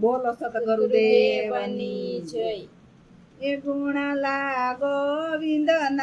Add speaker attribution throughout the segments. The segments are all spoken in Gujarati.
Speaker 1: બોલો સતગુરુદેવની
Speaker 2: જય.
Speaker 1: એ ગુણલા ગોવિંદના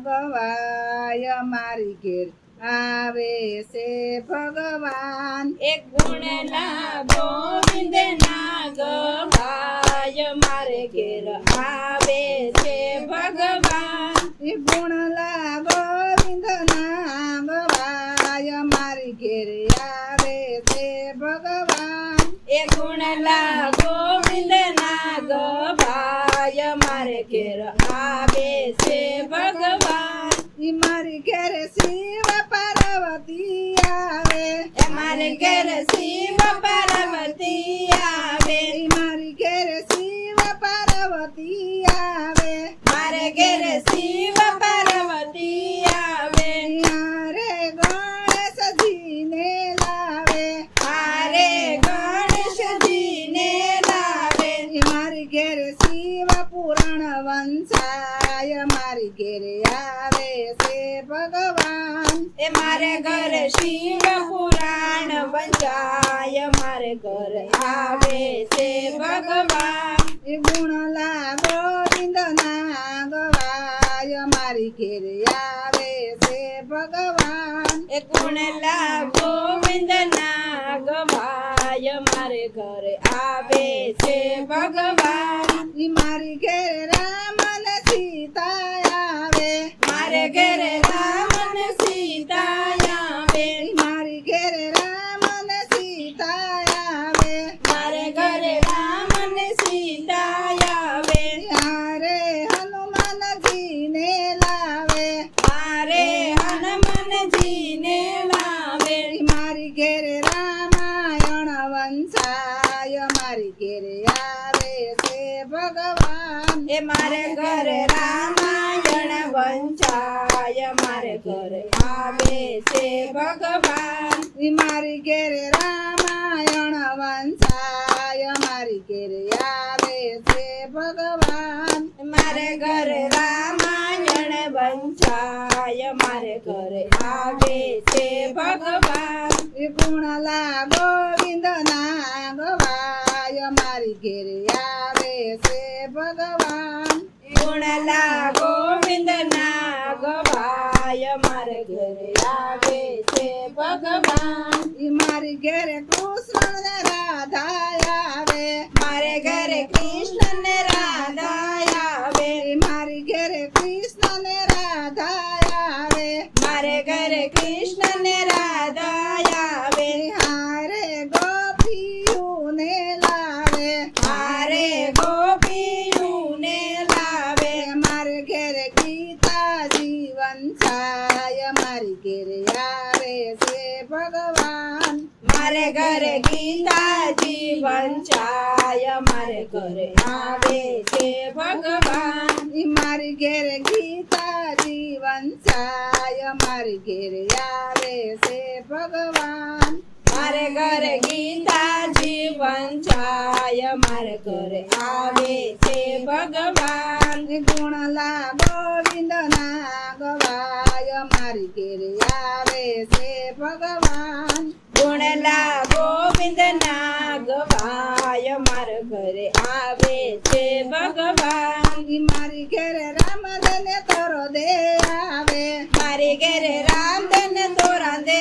Speaker 1: ગવાય મારી ઘેર આવે છે ભગવાન.
Speaker 2: એક ગુણના ગોવિંદના ગવાય મારે ઘેર આવે છે ભગવાન.
Speaker 1: એ ગુણલા ગોવિંદના ગવાય મારી ઘેર આવે છે ભગવાન.
Speaker 2: એ ગુણલા ગોવિંદના ગવાય મારે ઘેર આવે છે ભગવાન.
Speaker 1: ઈ મારી ઘેર શિવ પાર્વતી આવે.
Speaker 2: એ મારે ઘેર શિવ પાર્વતી આવે.
Speaker 1: ઈ મારી ઘેર શિવ પાર્વતી આવે.
Speaker 2: મારે ઘેર શિવ પાર્વતી આવે.
Speaker 1: યારે ગણેશજીને લાવે.
Speaker 2: મારે ગણેશજીને લાવે.
Speaker 1: ઈ મારી ઘેર શિવ પુરાણ વંશાય મારી ઘેર આવે છે ભગવાન.
Speaker 2: એ મારે ઘર શિવ પુરાણ વંચાય મારે ઘર આવે છે ભગવાન.
Speaker 1: એ ગુણલા ગોવિંદના ગવાય મારી ઘેર આવે છે ભગવાન.
Speaker 2: એ ગુણલા ગોવિંદના ગવાય મારે ઘર આવે છે ભગવાન.
Speaker 1: ઈ મારી ઘેર રામ ને સીતા આવે.
Speaker 2: મારે ઘર રામ ને સીતા આવે.
Speaker 1: ઈ મારી ઘેર રામ ને સીતા આવે.
Speaker 2: મારે ઘર રામ ને સીતા આવે.
Speaker 1: યારે હનુમાનજીને લાવે.
Speaker 2: મારે હનુમાનજીને લાવે.
Speaker 1: ઈ મારી ઘેર રામાયણ વંશાય મારી ઘેર આવે છે ભગવાન.
Speaker 2: એ મારે ઘર રામાયણ વંચાય મારે ઘર આવે છે ભગવાન.
Speaker 1: ઈ મારી ઘેર રામાયણ વંશાય મારી ઘેર આવે છે ભગવાન.
Speaker 2: મારે ઘર રામાયણ વંચાય મારે ઘર આવે છે ભગવાન.
Speaker 1: એ ગુણલા ગોવિંદના ગવાય મારી ઘેર આવે છે ભગવાન.
Speaker 2: ગુણલા ગોવિંદના ગવાય મારે ઘર આવે છે ભગવાન.
Speaker 1: ઈ મારી ઘેર કૃષ્ણ ને રાધા આવે.
Speaker 2: મારે ઘરે કૃષ્ણ ને રાધા આવે.
Speaker 1: ઈ મારી ઘેર કૃષ્ણ ને રાધા આવે.
Speaker 2: મારે ઘરે કૃષ્ણ ને રાધા આવે.
Speaker 1: હારે ગોપીઓને લાવે.
Speaker 2: મારે ગોપીઓને લાવે.
Speaker 1: મારે ઘેર ગીતાજી વંશાય મારી ઘેર આવે છે ભગવાન.
Speaker 2: મારે ઘરે ગીતાજી વંચાય મારે ઘરે આવે છે ભગવાન.
Speaker 1: ઈ મારી ઘેર ગીતાજી વંશાય મારી ઘેર આવે છે ભગવાન.
Speaker 2: મારે ઘરે ગીતાજી વંચાય મારે ઘરે આવે છે ભગવાન.
Speaker 1: ગુણલા ગોવિંદના ગવાય મારી ઘેર આવે છે ભગવાન.
Speaker 2: ગુણલા ગોવિંદના ગવાય મારે ઘરે આવે છે ભગવાન.
Speaker 1: ઈ મારી ઘેર રામધન તોરો દે આવે.
Speaker 2: મારી ઘરે રામધન તોરા દે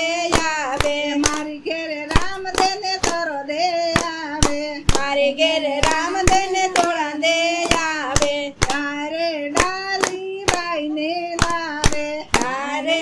Speaker 2: આવે.
Speaker 1: મારી ઘેર રામધન તોરો દે આવે.
Speaker 2: મારી ઘરે રામધન તોરા દે આવે.
Speaker 1: તારે ડાલી બાઈને લાવે.
Speaker 2: તારે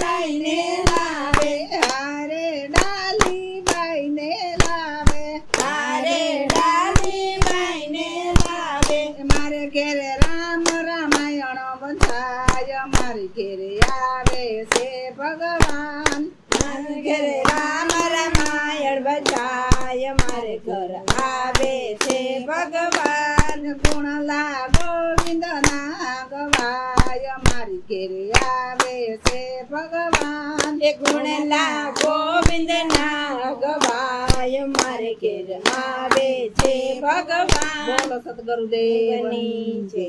Speaker 2: લઈને લાવે.
Speaker 1: તારે ડાલી બાઈને લાવે.
Speaker 2: તારે ડાલી બાઈને લાવે.
Speaker 1: મારે ઘેર રામ રામાયણ બંધાય મારી ઘેર આવે છે ભગવાન.
Speaker 2: મારે ઘરે રામ રામાયણ બધાય મારે ઘર આવે છે ભગવાન.
Speaker 1: ગુણલા ગોવિંદના ગવાય મારી ઘેર આવે છે ભગવાન.
Speaker 2: એ ગુણલા ગોવિંદના ગવાય મારે ઘેર આવે છે ભગવાન.
Speaker 1: બોલો સતગુરુદેવની જય.